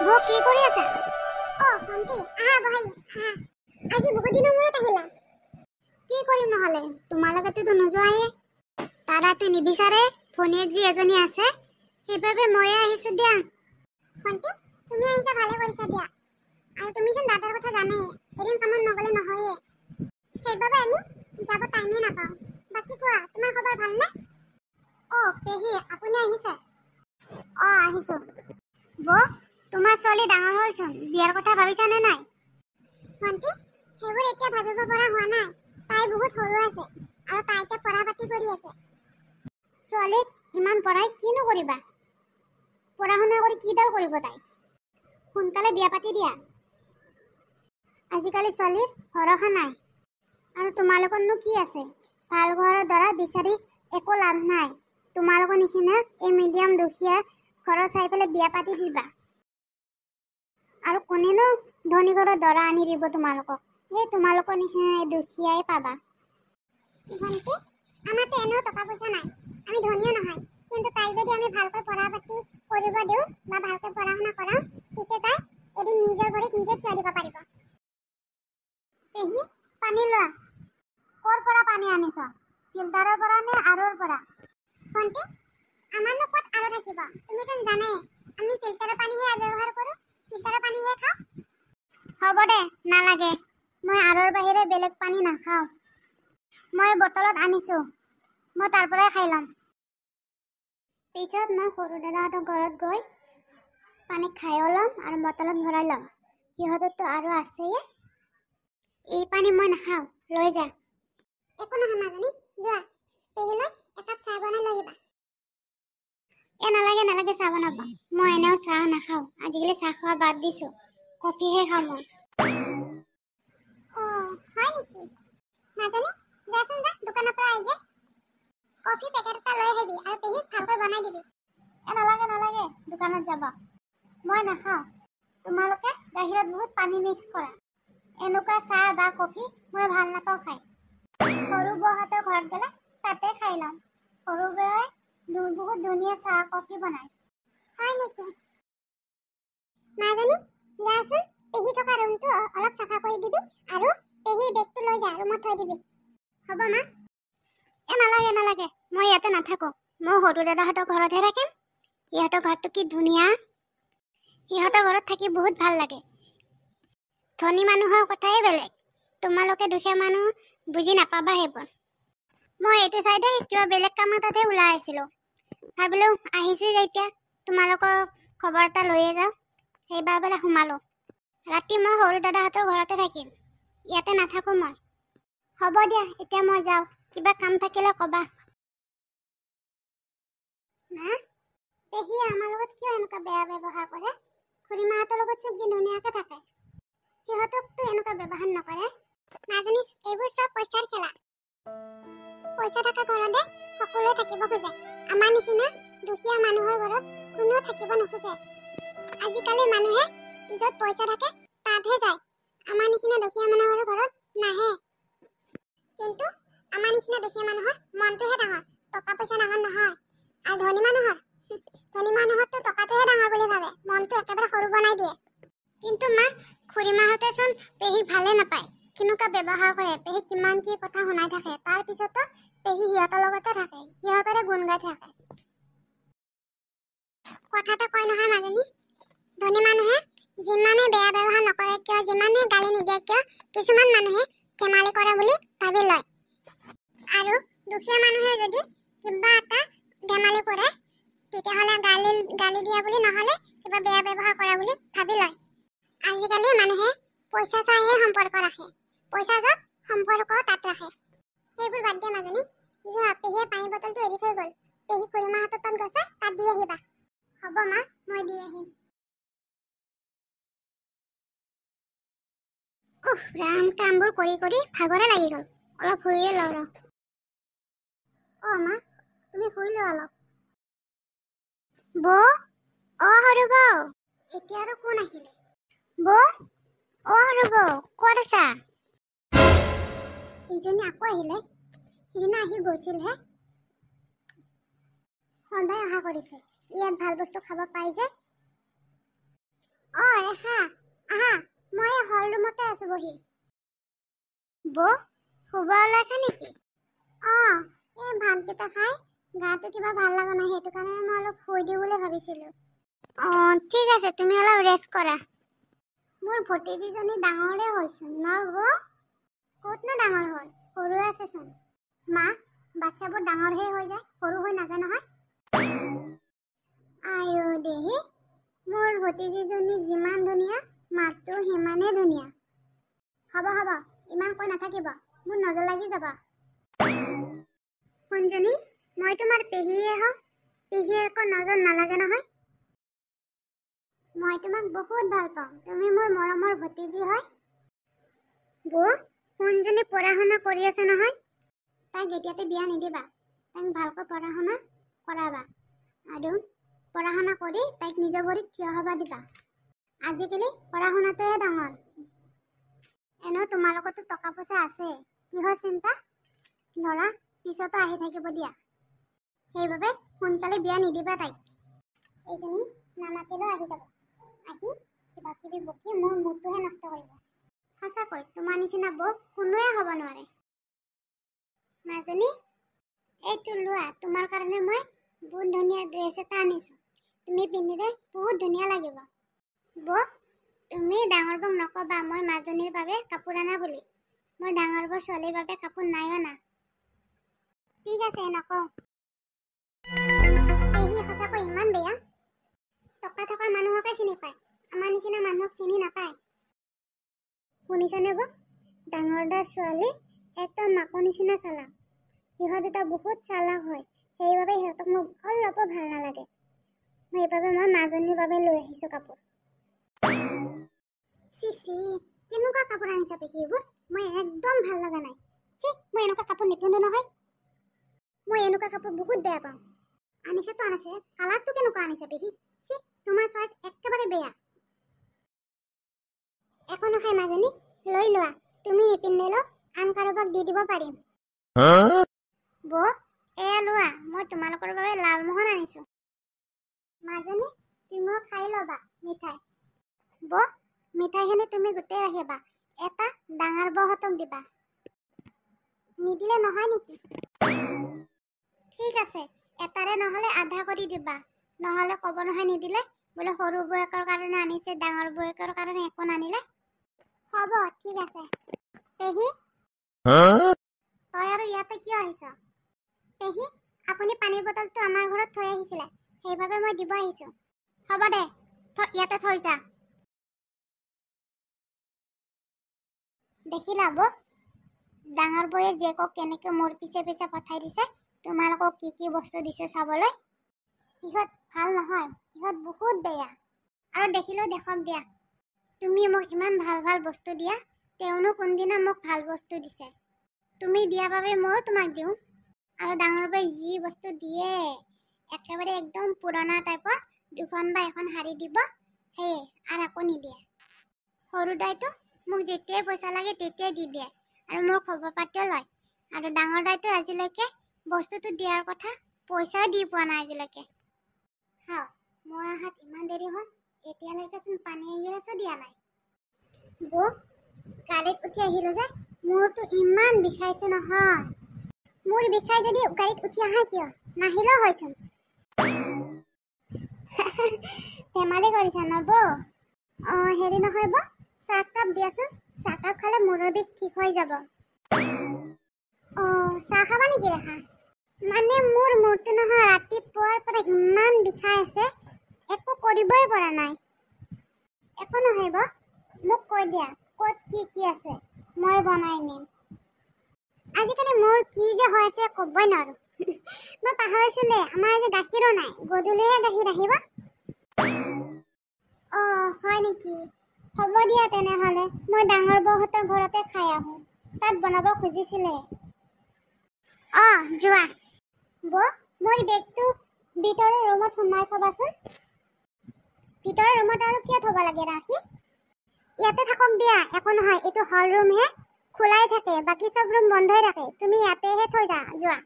বৌ কি কৰি আছা? ভণ্টি আহা বহাই আহা। আজি বহুত দিনৰ মূৰত আহিলা। কি কৰিম নহলে, তোমালোকেতো নোযোৱায়ে। দাদাটো নিবিচাৰে, ভনীয়েক যি এজনী আছে, সেইবাবে ময়ে আহিছো দিয়া। ভণ্টি তুমি আহিছা ভালে কৰিছা দিয়া। আৰু তুমিচোন দাদাৰ কথা জানাই, এদিন কামত নগলে নহয়ে। সেইবাবে আমি যাব টাইমে নাপাওঁ। বাকী কোৱা, তোমাৰ খবৰ ভালনে? পেহী আপুনি আহিছে? আহিছো। বৌ তোমাৰ ছোৱালী ডাঙৰ হ'লচোন, বিয়াৰ কথা ভাবিছানে নাই? ভণ্টি সেইবোৰ এতিয়া ভাবিব পৰা হোৱা নাই। তাই বহুত সৰু আছে আৰু তাই এতিয়া পঢ়া পাতি কৰি আছে। ছোৱালীক ইমান পঢ়াই কিনো কৰিবা? পঢ়া শুনা কৰি কিডাল কৰিব তাই? সোনকালে বিয়া পাতি দিয়া। আজিকালি ছোৱালীৰ ভৰসা নাই। আৰু তোমালোকৰনো কি আছে? ভাল ঘৰৰ দৰা বিচাৰি একো লাভ নাই। তোমালোকৰ নিচিনা এই মিডিয়াম দুখীয়া ঘৰৰ চাই পেলাই বিয়া পাতি দিবা। আৰু কোনেনো ধনী ঘৰৰ দৰা আনি দিব তোমালোকক? এই তোমালোকৰ নিচিনা এই দুখীয়াই পাবা। ভণ্টি আমাৰতো এনেও টকা পইচা নাই, আমি ধনীও নহয়। কিন্তু তাই যদি আমি ভালকৈ পঢ়া পাতি কৰিব দিওঁ বা ভালকৈ পঢ়া শুনা কৰাওঁ, তেতিয়া তাই এদিন নিজৰ ভৰিত নিজে থিয় দিব পাৰিব। পেহী পানী লোৱা। ক'ৰ পৰা পানী আনিছ? ফিল্টাৰৰ পৰা নে আৰৰ পৰা? ভণ্টি আমাৰনো ক'ত আৰো থাকিব? তুমিচোন জানাই আমি ফিল্টাৰৰ পানীহে ব্যৱহাৰ কৰোঁ, ফিল্টাৰৰ পানীহে খাওঁ। হ'ব দে নালাগে, মই আৰৰ বাহিৰে বেলেগ পানী নাখাওঁ। মই বটলত আনিছো, মই তাৰ পৰাই খাই ল'ম। পিছত মই সৰু দাদাহঁতৰ ঘৰত গৈ পানী খায়ো ল'ম আৰু বটলত ভৰাই ল'ম। সিহঁতৰতো আৰু আছেই। এই পানী মই নাখাওঁ, লৈ যা। একো নহয় মাজনী, যোৱা পেহীলৈ একাপ চাহ বনাই লৈ আহিবা। নালাগে নালাগে চাহ বনাব, মই এনেও চাহ নাখাওঁ। আজিকালি চাহ খোৱা বাদ দিছো, কফিহে খাওঁ মই। হয় নেকি? মাজনী যাচোন যা, দোকানৰ পৰা আহিগে কফি পেকেট এটা লৈ আহিবি আৰু পেহীক ভালকৈ বনাই দিবি। নালাগে নালাগে, দোকানত যাব। মই নাখাওঁ। তোমালোকে গাখীৰত বহুত পানী মিক্স কৰা। এনেকুৱা চাহ বা কফি মই ভাল নাপাওঁ খাই। সৰু বৌহঁতৰ ঘৰত গ'লে তাতে খাই ল'ম। সৰু বৌয়ে বহুত ধুনীয়া চাহ কফি বনায়। হয় নেকি? মাজনী যাচোন, পেহী থকা ৰুমটো অলপ চাফা কৰি দিবি আৰু পেহীৰ বেগটো লৈ যা, ৰুমত থৈ দিবি। হ'ব মা? নালাগে নালাগে, মই ইয়াতে নাথাকোঁ। মই সৰু দাদাহঁতৰ ঘৰতহে থাকিম। সিহঁতৰ ঘৰটো কি ধুনীয়া। সিহঁতৰ ঘৰত থাকি বহুত ভাল লাগে। ধনী মানুহৰ কথাই বেলেগ। তোমালোকে দুখীয়া মানুহ বুজি নাপাবা সেইবোৰ। মই এইটো চাইডে কিবা বেলেগ কাম এটাতে ওলাই আহিছিলোঁ। ভাবিলোঁ আহিছোঁ যেতিয়া তোমালোকৰ খবৰ এটা লৈয়ে যাওঁ, সেইবাবে সোমালোঁ। ৰাতি মই সৰু দাদাহঁতৰ ঘৰতে থাকিম, ইয়াতে নাথাকোঁ মই। হ'ব দিয়া, এতিয়া মই যাওঁ। কিবা কাম থাকিলে ক'বা। মা পেহী আমাৰ লগত কিয় এনেকুৱা বেয়া ব্যৱহাৰ কৰে? খুৰীমাহঁতৰ লগত চব কি ধুনীয়াকৈ থাকে। সিহঁতকতো এনেকুৱা ব্যৱহাৰ নকৰে। মাজনী এইবোৰ চব পইচাৰ খেলা। পইচা থকা ঘৰতে সকলোৱে থাকিব খোজে। আমাৰ নিচিনা দুখীয়া মানুহৰ ঘৰত কোনেও থাকিব নোখোজে। আজিকালি মানুহে য'ত পইচা থাকে তাতহে যায়। আমাৰ নিচিনা দুখীয়া মানুহৰ ঘৰত নাহে। কিন্তু আমাৰ নিচিনা দুখীয়া মানুহৰ মনটোহে ডাঙৰ, টকা পইচা ডাঙৰ নহয়। আৰু ধনী মানুহৰতো টকাটোহে ডাঙৰ বুলি ভাবে, মনটো একেবাৰে সৰু বনাই দিয়ে। কিন্তু মা খুৰীমাহঁতেচোন পেহীক ভালে নাপায়, কেনেকুৱা ব্যৱহাৰ কৰে। পেহীক কিমান কি কথা শুনাই থাকে, তাৰ পিছতো পেহী সিহঁতৰ লগতে থাকে, সিহঁতৰে গুণ গাই থাকে। কথাটো কয় নহয় মাজনী, ধনী মানুহে যিমানে বেয়া ব্যৱহাৰ নকৰে কিয়, যিমানে গালি নিদিয়ে কিয়, কিছুমান মানুহে ধেমালি কৰে বুলি ভাবি লয়। আৰু দুখীয়া মানুহে যদি কিবা এটা ধেমালি কৰে, তেতিয়াহ'লে গালি দিয়া বুলি নহ'লে কিবা বেয়া ব্যৱহাৰ কৰা বুলি ভাবি লয়। আজিকালি মানুহে পইচা চাইহে সম্পৰ্ক ৰাখে। পইচা য'ত সম্পৰ্ক তাত ৰাখে। সেইবোৰ বাদ দিয়া মাজনী, যোৱা পেহীয়ে পানী বটলটো এৰি থৈ গ'ল। পেহী খুৰীমাহঁতৰ তাত গৈছে, তাত দি আহিবা। হ'ব মা, মই দি আহিম। ৰাম, কামবোৰ কৰি কৰি ভাগৰে লাগি গ'ল। অলপ শুইয়ে লওঁ ৰ। মা তুমি শুই লোৱা অলপ। বৌ সৰু বৌ, এতিয়া আৰু কোন আহিলে? বৌ সৰু বৌ ক'ত আছা? ইজনী আকৌ আহিলে, সিদিনা আহি গৈছিলহে। সদায় অহা কৰিছে, ইয়াত ভাল বস্তু খাব পাই যে। ৰেখা আহা, মই হল ৰুমতে আছো বহি। বৌ শুব ওলাইছে নেকি? এই ভাতকেইটা খাই গাটো কিবা ভাল লগা নাই, সেইটো কাৰণে মই অলপ শুই দিওঁ বুলি ভাবিছিলো। ঠিক আছে, তুমি অলপ ৰেষ্ট কৰা। মোৰ ভতিজীজনী ডাঙৰে হ'লচোন ন বৌ? ক'তনো ডাঙৰ হ'ল, সৰু আছেচোন। মা, বাচ্চাবোৰ ডাঙৰহে হৈ যায়, সৰু হৈ নাযায় নহয়। আইও দেহি, মোৰ ভতিজীজনী যিমান ধুনীয়া, মাতটো সিমানেই ধুনীয়া। হ'ব হ'ব, ইমান কৈ নাথাকিব, মোৰ নজৰ লাগি যাব। শুনজনী, মই তোমাৰ পেহীয়ে হওঁ, পেহীয়ে আকৌ নজৰ নালাগে নহয়। মই তোমাক বহুত ভাল পাওঁ, তুমি মোৰ মৰমৰ ভতিজী হয়। বৌ, শুনজনী পঢ়া শুনা কৰি আছে নহয়, তাইক এতিয়াতে বিয়া নিদিবা, তাইক ভালকৈ পঢ়া শুনা কৰাবা আৰু পঢ়া শুনা কৰি তাইক নিজৰ ভৰিত থিয় হ'ব দিবা। আজিকালি পঢ়া শুনাটোৱে ডাঙৰ। এনেও তোমালোকৰতো টকা পইচা আছে, কিহৰ চিন্তা? ধৰা পিছতো আহি থাকিব দিয়া, সেইবাবে সোনকালে বিয়া নিদিবা তাইক। এইজনী নামাতিলেও আহি যাব, আহি কিবা কিবি বকি মোৰ মুডটোহে নষ্ট কৰিব। সঁচাকৈ তোমাৰ নিচিনা বৌ কোনোৱে হ'ব নোৱাৰে। মাজনী, এইটো লোৱা, তোমাৰ কাৰণে মই বহুত ধুনীয়া ড্ৰেছ এটা আনিছোঁ, তুমি পিন্ধিলে বহুত ধুনীয়া লাগিব। বৌ, তুমি ডাঙৰ বৌক নক'বা মই মাজনীৰ বাবে কাপোৰ আনা বুলি, মই ডাঙৰ বৌ ছোৱালীৰ বাবে কাপোৰ নাই অনা। ঠিক আছে, নকওঁ। পেহী সঁচাকৈ ইমান বেয়া, টকা থকা মানুহকে চিনি পায়, আমাৰ নিচিনা মানুহক চিনি নাপায়। শুনিছানে বৌ, ডাঙৰ দাৰ ছোৱালী একদম মাকৰ নিচিনা চালাক। সিহঁত দুটা বহুত চালাক হয়, সেইবাবে সিহঁতক মোক অলপো ভাল নালাগে। সেইবাবে মই মাজনীৰ বাবে লৈ আহিছোঁ কাপোৰ। চিচি, কেনেকুৱা কাপোৰ আনিছা পেহী এইবোৰ? মই একদম ভাল লগা নাই। মই এনেকুৱা কাপোৰ নিপিন্ধো নহয়, মই এনেকুৱা কাপোৰ বহুত বেয়া পাওঁ। আনিছেতো আনিছে, কালাৰটো কেনেকুৱা আনিছে পেহী? তোমাৰ চইচ একেবাৰে বেয়া। একো নহয় মাজনী, লৈ লোৱা, তুমি নিপিন্ধিলেও আন কাৰোবাক দি দিব পাৰিম। বৌ, এয়া লোৱা, মই তোমালোকৰ বাবে লালমোহন আনিছোঁ। মাজনী, তুমিও খাই ল'বা মিঠাই। বৌ, মিঠাইখিনি তুমি গোটেই ৰাখিবা, এটা ডাঙৰ বৌহঁতক দিবা। নিদিলে নহয় নেকি? ঠিক আছে, এটাৰে নহ'লে আধা কৰি দিবা, নহ'লে ক'ব নহয় নিদিলে, বোলে সৰু বৌয়েকৰ কাৰণে আনিছে, ডাঙৰ বৌয়েকৰ কাৰণে একো নানিলে। হ'ব, ঠিক আছে। পেহী, তই আৰু ইয়াতে কিয় আহিছ? পেহী, আপুনি পানীৰ বটলটো আমাৰ ঘৰত থৈ আহিছিলে, সেইবাবে মই দিব আহিছোঁ। হ'ব দে, ইয়াতে থৈ যা। দেখিলা বৌ, ডাঙৰ বৌয়ে জীয়েকক কেনেকৈ মোৰ পিছে পিছে পঠাই দিছে, তোমালোকক কি কি বস্তু দিছোঁ চাবলৈ। সিহঁত ভাল নহয়, সিহঁত বহুত বেয়া। আৰু দেখিলেও দেখক দিয়া, তুমি মোক ইমান ভাল ভাল বস্তু দিয়া, তেওঁনো কোনদিনা মোক ভাল বস্তু দিছে? তুমি দিয়া বাবে ময়ো তোমাক দিওঁ। আৰু ডাঙৰ বৌয়ে যি বস্তু দিয়ে, একেবাৰে একদম পুৰণা টাইপৰ, দুখন বা এখন শাৰী দিব, সেয়ে আৰু একো নিদিয়ে। সৰু দাইটো মোক যেতিয়াই পইচা লাগে তেতিয়াই দি দিয়ে, আৰু মোৰ খবৰ পাতিও লয়। আৰু ডাঙৰ দাইটো আজিলৈকে বস্তুটো দিয়াৰ কথা পইচাও দি পোৱা নাই আজিলৈকে। হাও, মই অহাত ইমান দেৰি হ'ল, এতিয়ালৈকেচোন পানী এগিলাচো দিয়া নাই। বৌ, গাড়ীত উঠি আহিলোঁ যে, মূৰটো ইমান বিষাইছে নহয়। মোৰ বিষাই যদি গাড়ীত উঠি আহা কিয়? নাহিলেও হয়চোন। ধেমালি কৰিছা ন বৌ? হেৰি নহয় বৌ, চাহকাপ দিয়াচোন, চাহকাপ খালে মূৰৰ বিষ ঠিক হৈ যাব। চাহ খাবা নেকি ৰেখা? মানে মোৰ মূৰটো নহয় ৰাতিপুৱাৰ পৰা ইমান বিষাই আছে, একো কৰিবই পৰা নাই। একো নহয় বৌ, মোক কৈ দিয়া ক'ত কি কি আছে, মই বনাই নিম। আজিকালি মোৰ কি যে হৈ আছে ক'বই নোৱাৰো। মই পাহৰিছোঁ দে, আমাৰ আজি গাখীৰো নাই, গধূলিহে গাখীৰ আহিব। হয় নেকি? হ'ব দিয়া তেনেহ'লে, মই ডাঙৰ বৌহঁতৰ ঘৰতে খাই আহোঁ, তাত বনাব খুজিছিলে। যোৱা। বৌ, মোৰ বেগটো ভিতৰৰ ৰুমত সোমাই থবাচোন। ভিতৰৰ ৰুমত আৰু কিয় থব লাগে ৰাখি? ইয়াতে থাকক দিয়া, একো নহয়, এইটো হল ৰুমহে, খোলাই থাকে, বাকী চব ৰুম বন্ধই থাকে, তুমি ইয়াতেহে থৈ যোৱা।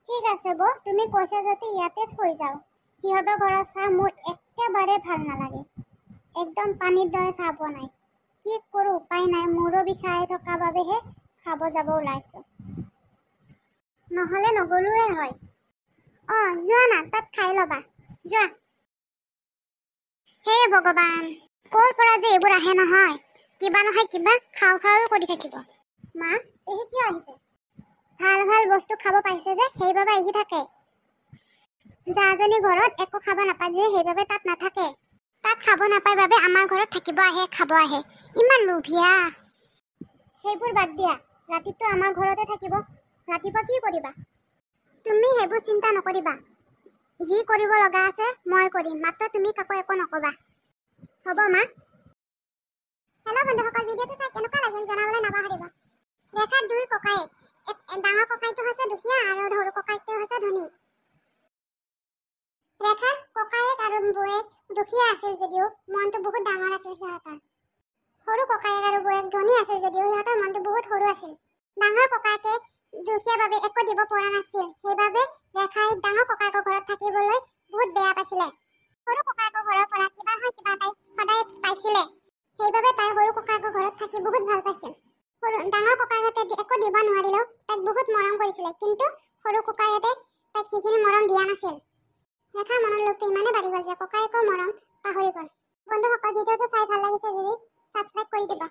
ঠিক আছে বৌ, তুমি কৈছা যাতে ইয়াতে থৈ যাওঁ। সিহঁতৰ ঘৰৰ চাহ মোৰ একেবাৰে ভাল নালাগে, একদম পানীৰ দৰে চাহ পোৱা নাই। কি কৰোঁ উপায় নাই, মূৰো বিষাই থকাৰ বাবেহে খাব যাব ওলাইছোঁ। নহ'লে নগ'লোৱে হয়। যোৱা না, তাত খাই ল'বা, যোৱা। হে ভগৱান, ক'ৰ পৰা যে এইবোৰ আহে নহয়, কিবা নহয় কিবা খাওঁ খাওঁ কৰি থাকিব। মা, পেহী কিয় আহিছে? ভাল ভাল বস্তু খাব পাইছে যে সেইবাবে আহি থাকে। যাজনী ঘৰত একো খাব নাপায় যে সেইবাবে তাত নাথাকে। তাত খাব নাপায় বাবে আমাৰ ঘৰত থাকিব আহে, খাব আহে। ইমান লোভিয়া। সেইবোৰ বাদ দিয়া, ৰাতিটো আমাৰ ঘৰতে থাকিব। ৰাতিপুৱা কি কৰিবা? তুমি সেইবোৰ চিন্তা নকৰিবা। যি কৰিব লগা আছে মই কৰিম, মাত্ৰ তুমি কাকো একো নকবা। হ'ব মা। হেল্ল' বন্ধুসকল, ভিডিঅ'টো চাই কেনেকুৱা লাগিল জনাবলৈ নাপাহৰিবা। ৰেখাৰ দুই ককায়েক, ডাঙৰ ককাইটো হৈছে দুখীয়া আৰু সৰু ককাইটো হৈছে ধনী। ৰেখাৰ ককায়েক আৰু বৌয়েক দুখীয়া আছিল যদিও মনটো বহুত ডাঙৰ আছিল সিহঁতৰ। সৰু ককায়েক আৰু বৌয়েক ধনী আছিল যদিও সিহঁতৰ মনটো বহুত সৰু আছিল। ডাঙৰ ককায়েকে দুখীয়া বাবে একো দিব পৰা নাছিল, সেইবাবে ৰেখাই ডাঙৰ ককায়েকৰ ঘৰত থাকিবলৈ বহুত বেয়া পাইছিলে। সৰু ককায়েকৰ ঘৰৰ পৰা কিবা নহয় কিবা তাই সদায় পাইছিলে, সেইবাবে তাই সৰু ককায়েকৰ ঘৰত থাকি বহুত ভাল পাইছিল। ডাঙৰ ককায়েকহঁতে একো দিব নোৱাৰিলেও তাইক বহুত মৰম কৰিছিলে, কিন্তু সৰু ককায়েকহঁতে তাইক সেইখিনি মৰম দিয়া নাছিল। ৰেখাৰ মনৰ লোভটো ইমানেই বাঢ়ি গ'ল যে ককায়েকৰ মৰম পাহৰি গ'ল। বন্ধুসকল, ভিডিঅ'টো চাই ভাল লাগিছে যদি ছাবস্ক্ৰাইব কৰি দিবা।